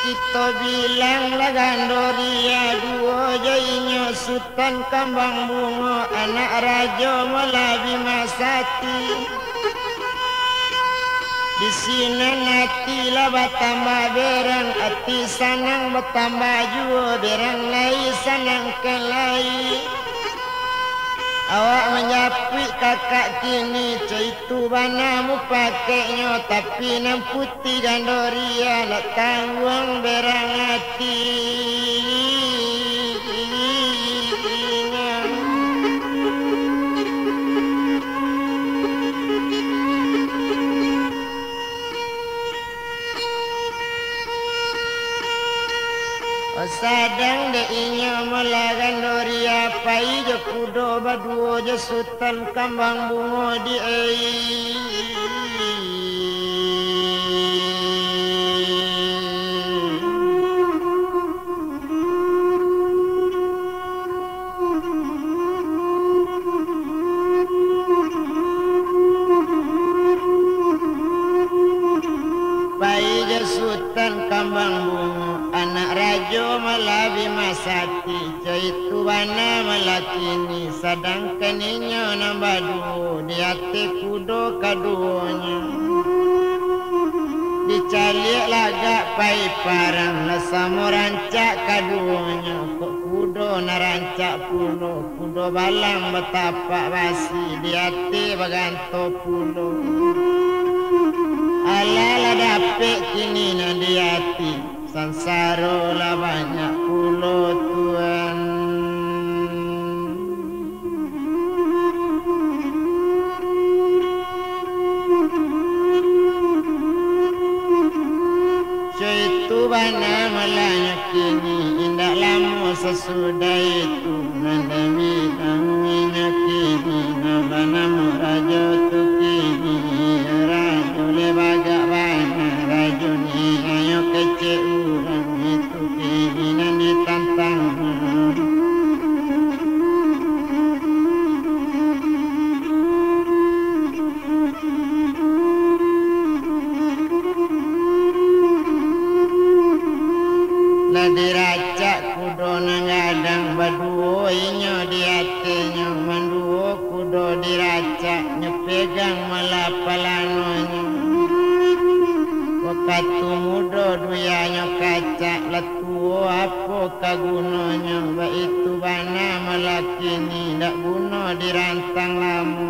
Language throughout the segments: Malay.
Kita bilang lagandoria dua jainya Sultan Kambang Bunga anak Raja Melabi Masati. Di sini nanti lah bertambah berang, hati sanang bertambah jua berang lai sanang kelai. Awak menyapit kakak kini, itu banamu pakainya, tapi nam putih gandoria lah tanggung berang hati. Sadang de inya melagan doria pai je kudo baduo je Sultan Kambang Bunga di pai je Sultan Kambang Bunga anak Raja Melabi Masati, itu wana melakini sedangkan inya nambah dua di hati kudo kaduanya. Dicalik lagak pai parang lasamu rancak kaduanya, kok kudo narancak pulo kudo balang betapak basi di hati baganto pulo. Ala dapet kini na di hati sansaro lah banyak pulau Tuhan. Itu bana malanya kini indah lama sesudah itu nandami tanginya kini nabana raja tu kini raja lebaga bana raja ni ayo kecil orang itu kini nanti tantang. Diracak kudo nangadang baduo inyo di hatinya manduo kudo diracak nyepegang malapalanonya. Wakatu mudo duyanya kacak letuo apa kagunonya ba itu bana malakini dak guno dirantang lamu.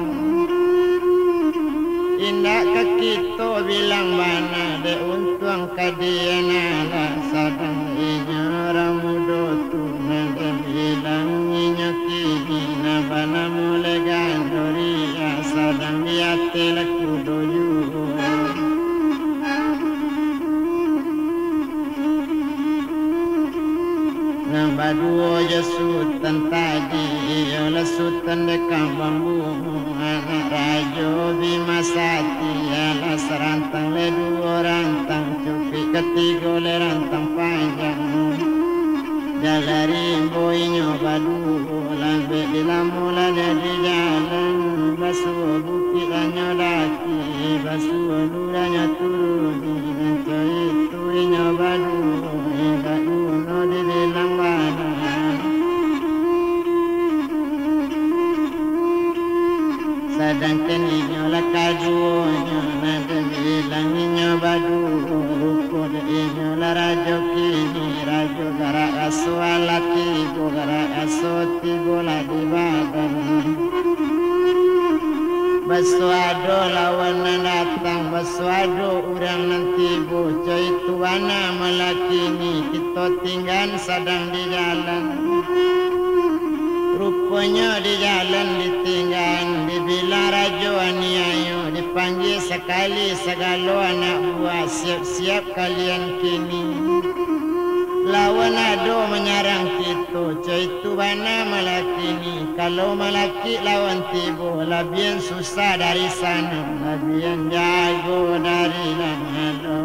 Indak kekito bilang bana de untung kadiana lah sadang inya ramudo tu nada bilang inya kini nabana mule gandoria sadang biate lakudo yuho. Nambah dua je Sultan tadi oleh Sultan de Kambang Bunga anak Raja Bimasati ala serantang le dua rantang cupi ketiga le rantang panjang jalari boinyo badu lambe di lamula di jalan basuh bukit lanyo daki basuh luranya turun nanti itu inyo badu badu no di dalam mana. Sedangkan inyo lah kaduanya nada bilang inyo badu rukun inyo lah rajo kini rajo gara aso alati gara aso tigo lah di badan. Basuado lawan datang basuado orang nanti bocah itu wana melakini kita tinggal sedang di jalan. Rupanya di jalan ditinggal dibilang raja aniayo dipanggil sekali segala anak buah siap-siap kalian kini. Lawan ado menyerang kita, itu mana malakini. Kalau malaki lawan tibo, labian susah dari sana, labian jago dari nado.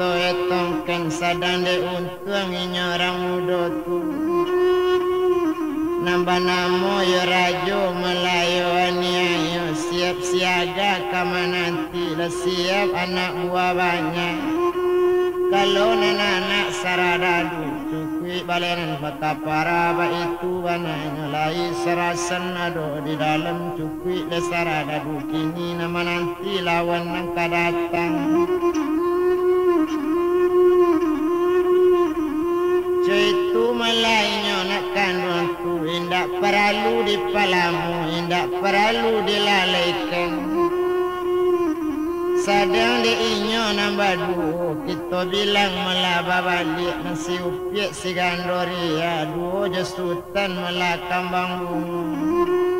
to etongken sadang de untung inyo orang muda tu nambah namo yo rajo Melayu aniayo siap siaga kama nanti lah siap anak buah banyak kalau anak saradadu cukui balenan bakapara ba itu bananya lai serasan ado di dalam cukui le saradadu kini nama nanti lawan nang kadatang itu malainya nak kandung tu indak perlu dipalamu indak perlu dilalaikan sadang di inyo nambah dua kita bilang melaba balik nasi upiak si gandoria dua jasutan melakambang bunga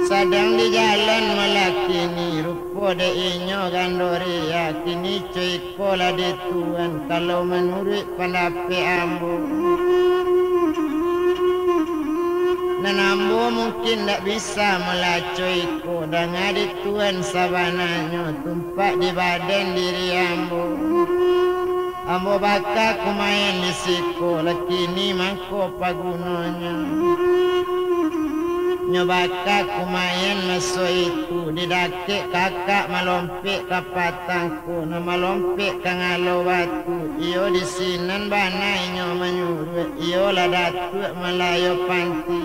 sadang di jalan melakini rupa de inyo gandoria kini cuy kola de tuan kalau menurut pendapat ambo dan ambo mungkin tak bisa melacoi ko dan adik tuan sabananya tumpak di badan diri ambo ambo bakal kumain di siko lakini mangko pagunanya nyobaka kumayan masuk itu didakik kakak melompik ke patangku na melompik ke ngalau batu iyo di sinan bana inyo menyuruh iyo lah datuk Melayu panti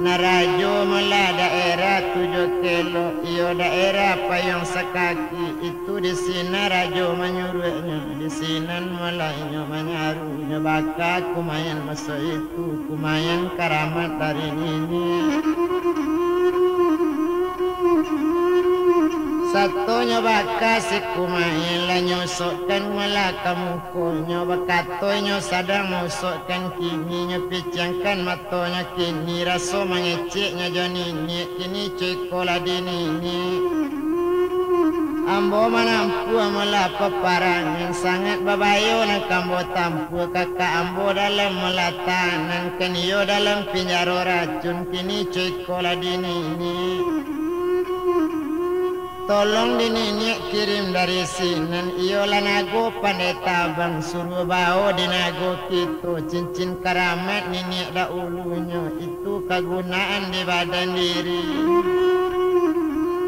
na rajo mela daerah 7 kilo iyo daerah payung sekaki itu di sini rajo menyuruhnya di sinan Melayu menyaruh nyobaka kumayan masuk itu kumayan karamat dari ini satunya baka si kumain lah nyusukkan melaka mukunya bakatonya sadang musukkan kini nyepicangkan matonya kini raso mengeceknya jonini kini cikola dinini ambo manampu melapa parang yang sangat babayo nang kambo tampu kakak ambo dalam melatanan keniyo dalam pinjaro racun kini cikola dinini tolong dinini kirim dari sinan iyo lanago pandai tabang suruh bau dinago gitu cincin karamat nini da ulunya itu kegunaan di badan diri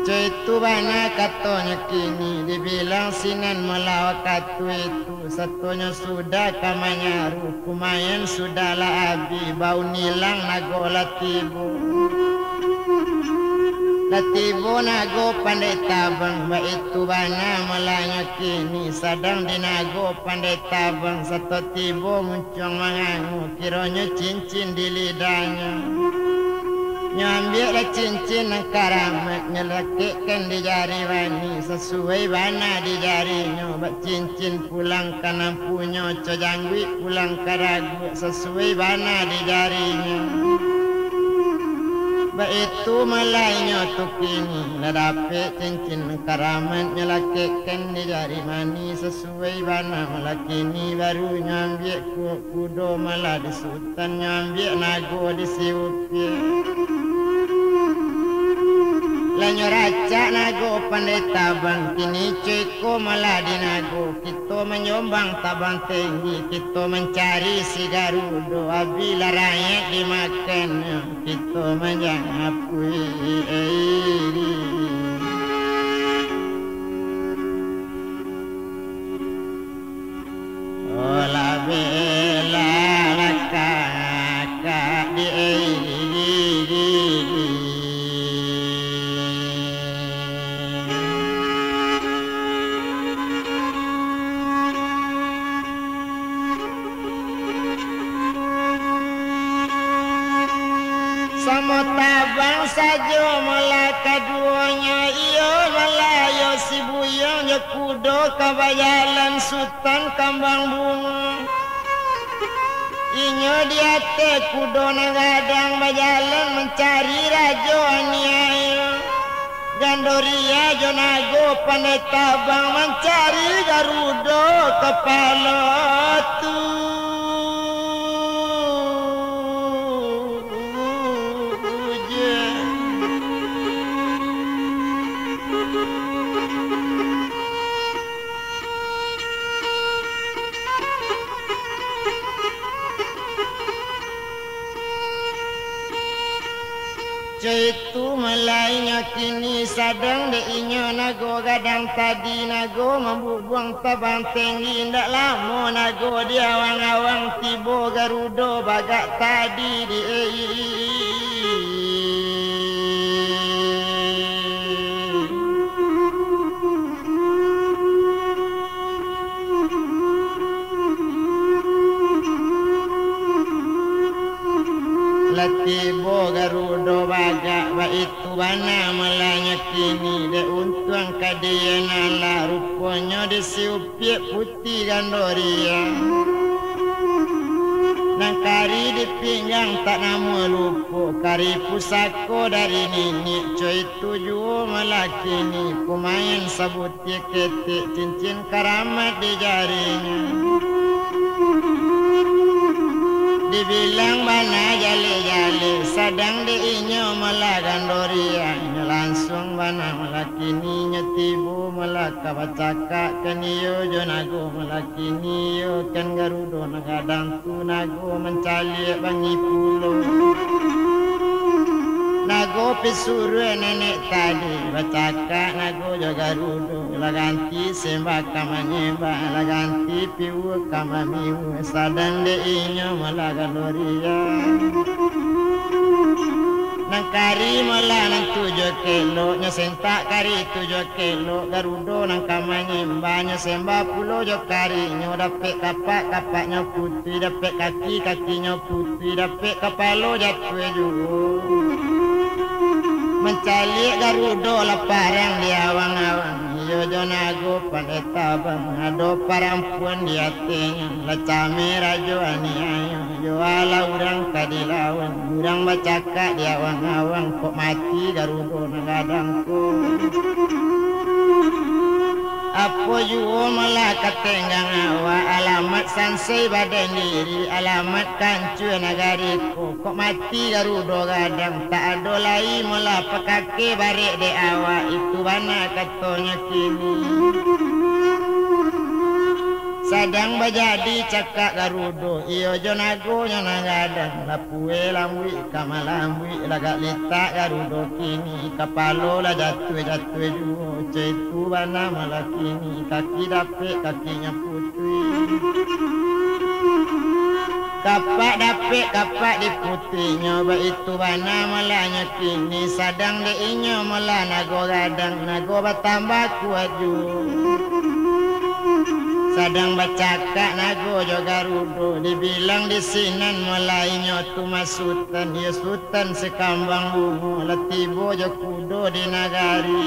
itu bana katonya kini dibilang sinan melawak katu itu satunya sudah kamanyaru kumayan sudahlah abi bau nilang nago latibu latibu nago pandai tabang ba itu bana melanya kini sadang dinago pandai tabang satu tibu muncung mangangu kironya cincin di lidahnya nyambil cincin nang karamat nyelekikkan di jari wani sesuai bana di jarinya bak cincin pulang kanam punya cojangwi pulang karagu sesuai bana di jarinya bak itu malainya tu kini lah dapet cincin nang karamat nyelekikkan di jari wani sesuai bana malah kini baru nyambil kudo malah di sultan nyambil nago di siupi lanyo raca nago pandai tabang kini ceko malah di nago kita menyombang tabang tinggi kita mencari si garudo abila rakyat dimakan kita menjangapui olah bela kakak di sama tabang saja malah keduanya iyo Melayu si buyang ya kudo kabayalan sultan kambang bunga inyo dia te kudo nagadang bajalan mencari rajo aniayo gandoria jonago pandai tabang mencari garudo kepala tu kini sadang de inyo nago gadang tadi nago membubuang tabang tinggi ndak lama nago dia awang-awang tibo Garudo bagak tadi di Latibo Garudo bagak wa itu bana melanya kini de untuang kadiana la rupanya disiupiak putih gandoria nang kari di pinggang tak nama lupa kari pusako dari nini coy tujuh melakini kumain sabuti ketik cincin karamat di jarinya dibilang mana jale-jale sadang diinyo malah gandoria langsung mana melakini nyetibu malah kabacaka keniyo jonago melakini yo kan Garudo nagadang tu nago mencali bangi pulo nago pisuru nenek tadi bacaka nago jo Garudo laganti sembah kamanyembah laganti piu kamamiu sadang de inyo malah gandoria nang kari malah nang 7 kilo nya sentak kari 7 kilo Garudo nang kamanyembah nya sembah pulo jo kari nyo dapet kapaknya putih dapet kakinya putih dapet kapalo jatuh juga mencali Garudo laparang di awang-awang yo jonago panetabang ado parampuan di atenya lacame rajo aniayo yo ala urang kadilawan urang bacaka di awang-awang kok mati Garudo nagadangku Apo juo malah katenggang awa alamat sansei badan diri alamat kancu nagariku kok mati Garudo gadang tak ada lai malah pakake barik de awa itu bana katonya kini sadang bajadi cakak Garudo iyo jonago nyana gadang lapue lambui kamalambui lagak letak Garudo kini kapalo la jatuh juo itu bana malah kini kaki dapet kakinya putih kapak di putihnya ba itu bana malahnya kini sadang de inyo malah nago gadang nago batambah kuat juo sadang bacaka nago jo Garudo dibilang di sinan mulai nyotu masutan ya sultan sekambang bungo latibo jo kudo di nagari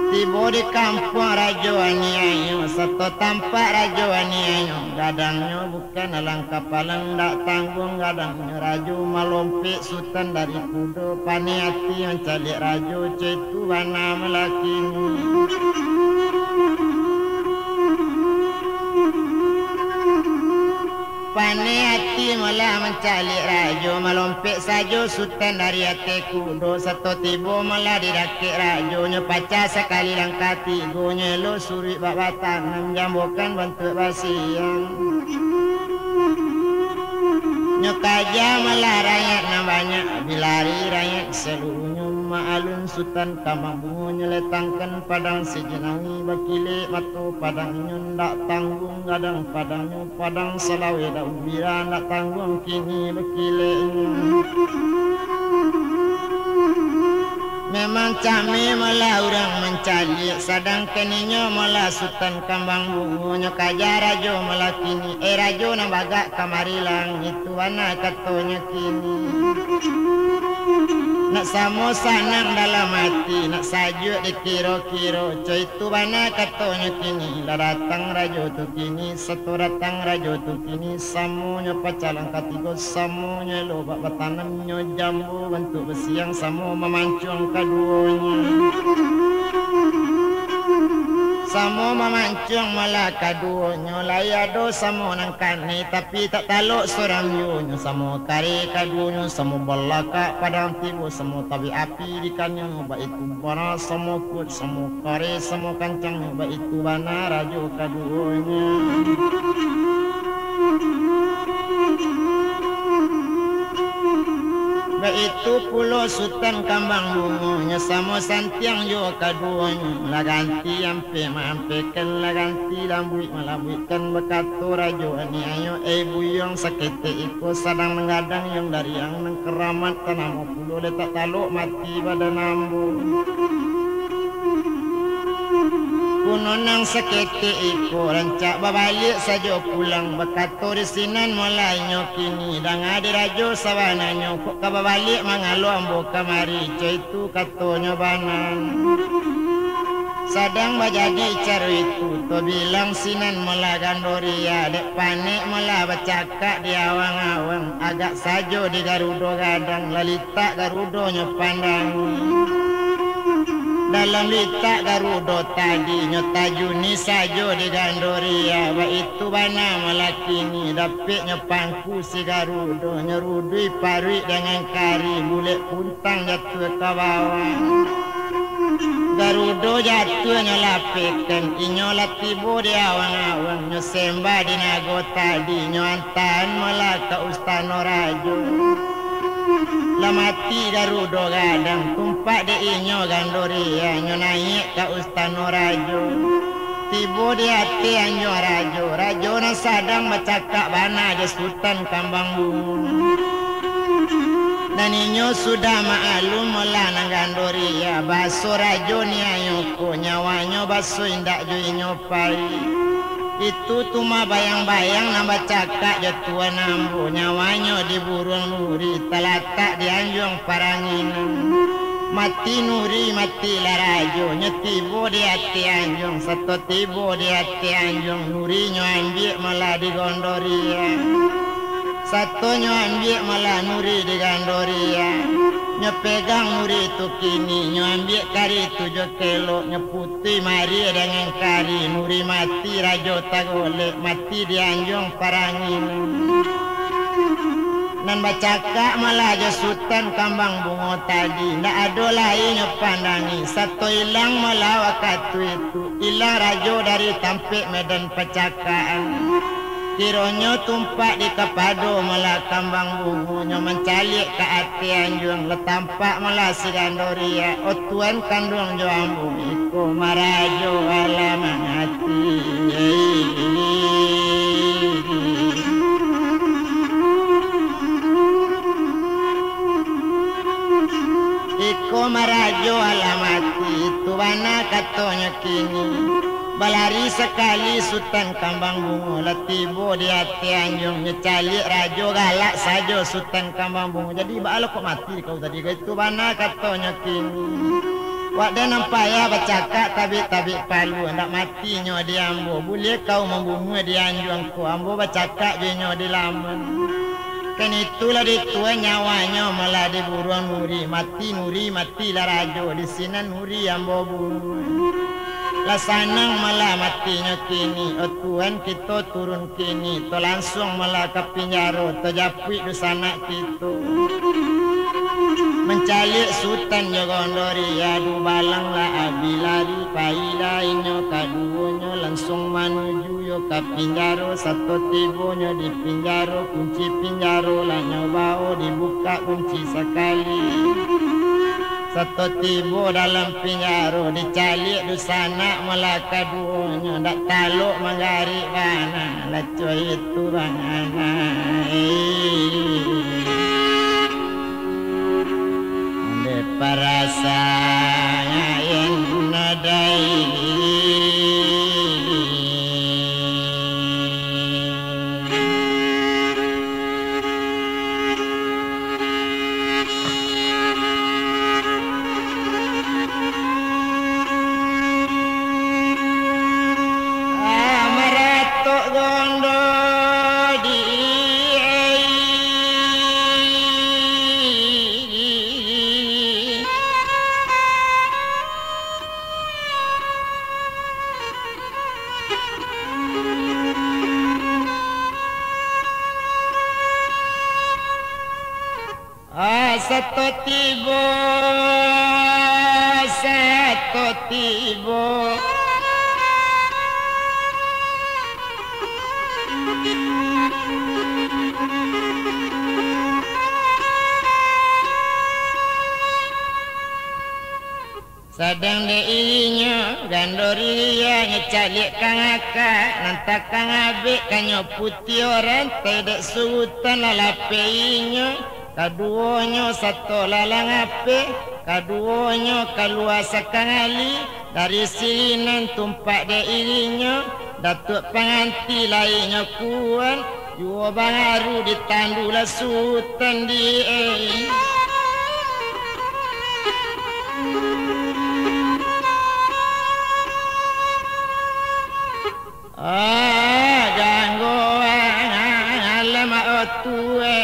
tibo di kampung rajo aniayo satu tampak rajo aniayo gadangnya bukan alang kapalang dak tanggung gadangnya rajo malompik sultan dari kudo paniati mencari rajo cetu bana melakini pane hati malah mencalik rajo melompek sajo sultan dari hati kudo satu tibo malah didakik rajonya pacar sekali langkati gonya lo suri bak batang menjambokan bentuk basiang nyokaja malah rakyat namanya bilari rakyat seluruhnya maalun sultan kamang bungo nyeletangkan padang sejenangi bakile matu padang ndak tanggung gadang padangnya padang selawe dak ubira ndak tanggung kini bakile memang cami malah orang mencari sadang keninya malah sultan kambang bungo nyokaja rajo malah kini rajo nang bagak kamarilang itu anak katonya kini nak samo sanang dalam hati nak sajuk di kiro-kiro coy itu bana katonya kini dah datang rajo tu kini satu datang rajo tu kini samunya pacalang katigo samunya lo bak batanamnya jambu bentuk besiang samu memancung keduanya Samo memancung malah kaduonyo layado samo nang kani tapi tak taluk seorang yunyo samo kari kaduonyo samo balaka padang tibo samo tabi api di kanyo ba itu bana samo kut samo kari samo kancang ba itu bana rajo kaduonyo Itu pulo Sultan Kambang Bungunya sama santiang jo kaduanya laganti ampe mampekan laganti lambuit malabuitkan bekato rajo ani ayo buyong sakete iko sadang mengadang yang dari yang nengkeramat tanamo pulo letak taluk mati pada nambu kuno nang sakete iko rancak babalik saja pulang bekato di sinan mulai nyokini dan ada rajo sawana nyokok kababalik mangalo ambo kamari itu katonya banan sadang bajadi caro itu to bilang sinan mula gandoria dek panik mula bacakak di awang-awang agak sajo di garudo gadang lalita garudo nyopandang dalam lita garudo tadi nyotajuni sajo di gandoria ba itu bana malakini dapik nyepangku si garudo nyerudui parui dengan kari bulet puntang jatuh ke bawah garudo jatuh nyolapikan inyolatibo di awang-awang nyosembah di nago tadi nyoantan malaka ustano rajo lamati garudo gadang tumpak de inyo gandoria nyo naik ka ustano rajo tibo di hati anyo rajo na sadang macakak bana je Sultan Kambang Bungu dan inyo sudah maalum mula nang gandoria baso rajo ni ayoko nyawanyo baso indak jo inyo pai itu cuma bayang-bayang nambah cakak jatuh nambu nyawanyo di burung nuri talatak di anjung paranginan mati nuri mati larajo nyetibo di hati anjung satu tibo di hati anjung nuri nyo ambil malah di gondoria satu nyo ambil malah nuri di gandoria nyo pegang nuri itu kini nyo ambil kari tujuh kilo nyo putih mari dengan kari nuri mati rajo tagolek mati di anjung parangin nan bacakak malah jo Sultan Kambang Bungo tadi ndak ada lain nyo pandangi satu hilang malah waktu itu hilang rajo dari tampik medan pecakaan kironyo tumpak di kapado malah Kambang Bungu nyo mencalik ke hati anjung letampak malah si gandoria o tuan kandung jo ambu iko marajo alaman hati iko marajo alamati itu bana katonyo kini balari sekali Sultan Kambang Bungu latibo di hati anjung nyecalik rajo galak sajo Sultan Kambang Bungu jadi balo kok mati kau tadi itu bana katonya kini wak dan nampaya bacakak tabik palu ndak mati nyo di ambo boleh kau membunuh di anjung ku ambo bacakak je nyo di lamun kan itulah di tua nyawanya malah di buruan nuri mati lah rajo di sini nuri ambo bunuh lasanang malah matinya kini o Tuhan kita turun kini to langsung malah ke pinjaro to japui di sana kita mencalik Sultan Jogondori adu balang lah abilari paila inyo kaduonyo langsung manuju yo ke pinjaro satu tibonyo di pinjaro kunci pinjaro lah nyobao dibuka kunci sekali satu tibo dalam pinjaro dicalik di sana malah kaduonyo ndak taluk menggari bana laco itu bana ande parasanya yang nadai satu tibo Sadang deinya gandoria ngecalik kang akak nantak kang abik kanyo putih orang tidak surutan lalapeinya kaduonyo satu lalang ape kaduonyo kaluasa kang ali dari sinan tumpak deinya datuk penganti lainnya kuan yuwa baru ditandula sultan di gangguan alam otue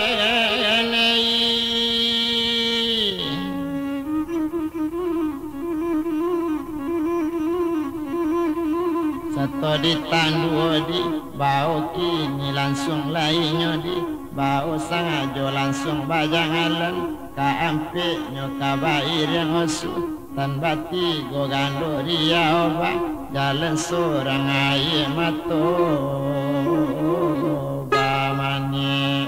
satu ditandu di bau kini langsung lainnya di bau sangajo langsung bajang alam kaampe nyoka bair yang osu tan bati go gandoria oba jalan seorang air mato bamane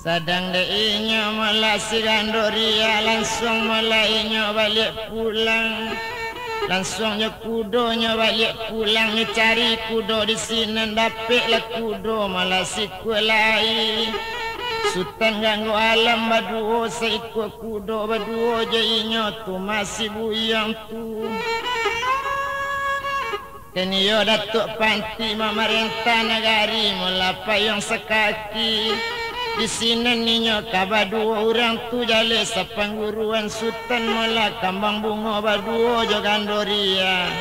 Sadang deinya malah si gandoria langsung malainya balik pulang langsung kudonya balik pulang cari kudo di sini dapet lah kudo malah si kulai sultan ganggu alam baduo seikut kudo baduo jainya tu masih buyang tu keniyo datuk panti memerintah negari mula payung sekaki di sini ninyo kaba dua orang tu jale sepangguruan sultan mula kambang bunga baduo jo gandoria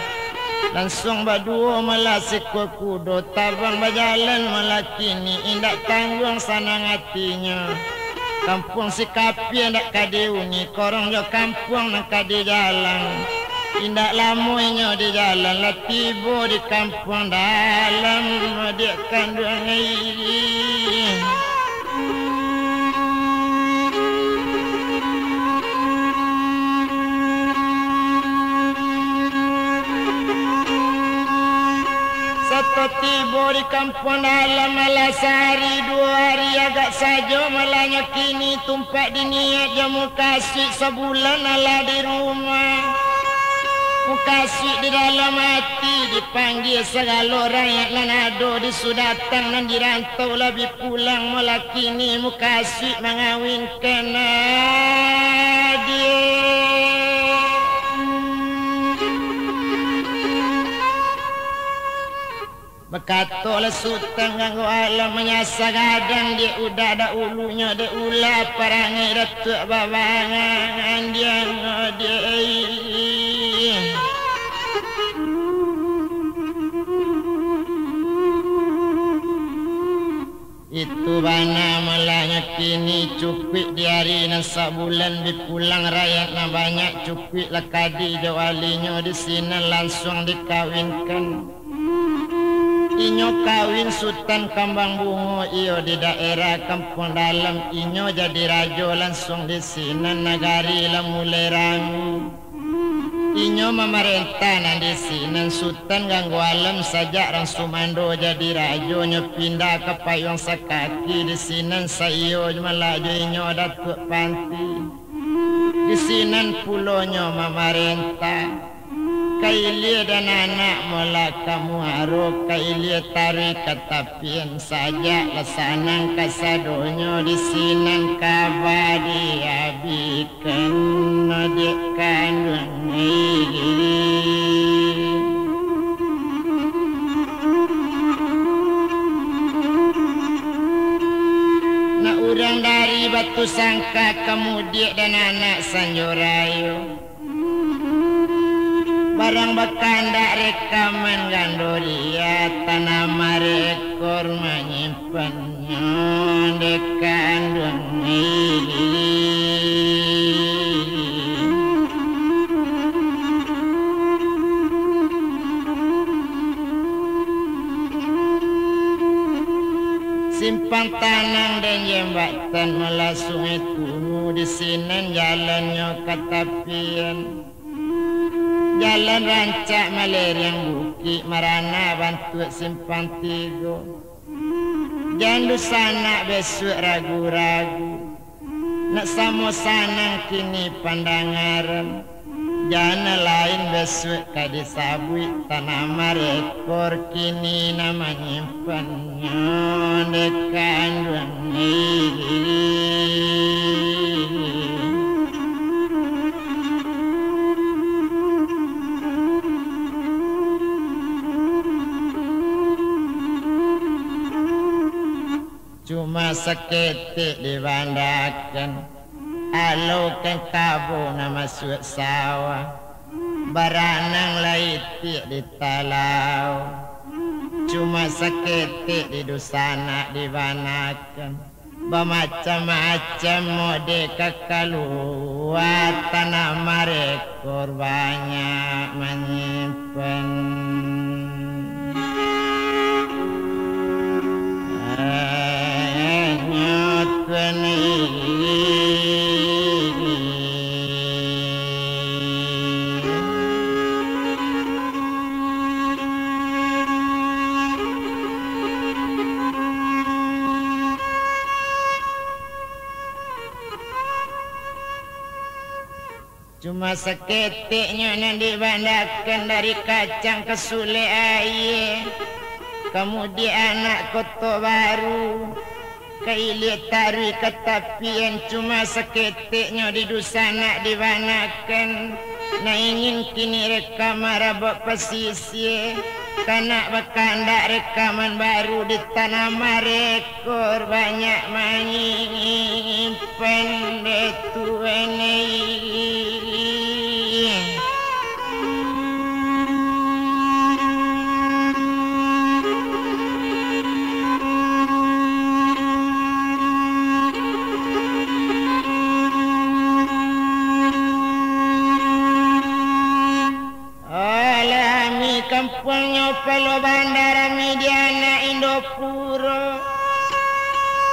langsung baduo mula sikwa kudo tabang bajalan mula kini indak tanggung sanang hatinya kampung si kapi ndak kadeuni korong jo kampung nak kade jalan indak lamuinyo di jalan lah tibo di kampung dalam dia kandung ini tiba di kampung dalam malah sehari 2 hari agak saja malahnya kini tumpak di niat jamu kasih sebulan ala di rumah mukasih di dalam hati dipanggil segala orang yang lanado disudatang dan dirantau lebih pulang malah kini mukasih mengawinkan dia Bekatolah sultan ganggu alam menyasa gadang dia udah ada ulunya dia ulah parangai datuk babangan dia itu bana malahnya kini cupik di hari nan sebulan dipulang rakyat na banyak cupik lah kadi jawalinya di sini langsung dikawinkan inyo kawin sultan kambang bungo iyo di daerah kampung dalam inyo jadi rajo langsung di sini nagari lah mulai rangu inyo memerintah nan di sini sultan ganggu alam saja orang Sumando jadi rajo nyo pindah ke payung sekaki di sini sayo melaju inyo datuk panti di sini pulonyo memerintah Kailia dan anak mula kamu harus kailia tarik ketapian saja lesanang kasadonyo di sinan kabadi abikan adik kandung nak urang dari batu sangka kemudian dan anak sanjorayo barang bakanda rekaman gandoria tanah marekor menyimpannya dekandung ini simpang tanang dan jembatan mula sungai Tungu di sinen jalannya katapian jalan rancak maleriang buki marana bantu simpang tiga jandu sana besok ragu-ragu nak samo sanang kini pandangaran jana lain besok kadisabui tanah marekor kini nama nyimpannya dekan duangi cuma seketik dibandakan alokan kabo nama suat sawah baranang laiti di talau cuma seketik di dusana dibanakan bermacam-macam mode kekaluar tanah marekor banyak menyimpan cuma seketiknya yang dibandakan dari kacang ke sule air kemudian anak koto baru keilit tarik ke tapian cuma seketiknya di dusana dibanakan nah ingin kini rekam marabok pesisir karena berkandak rekaman baru di tanah marekor banyak menyimpan detuene kampungnya pelo bandara Mediana Indopuro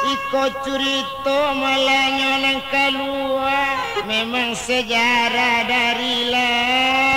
iko curito malanya nang keluar memang sejarah dari lah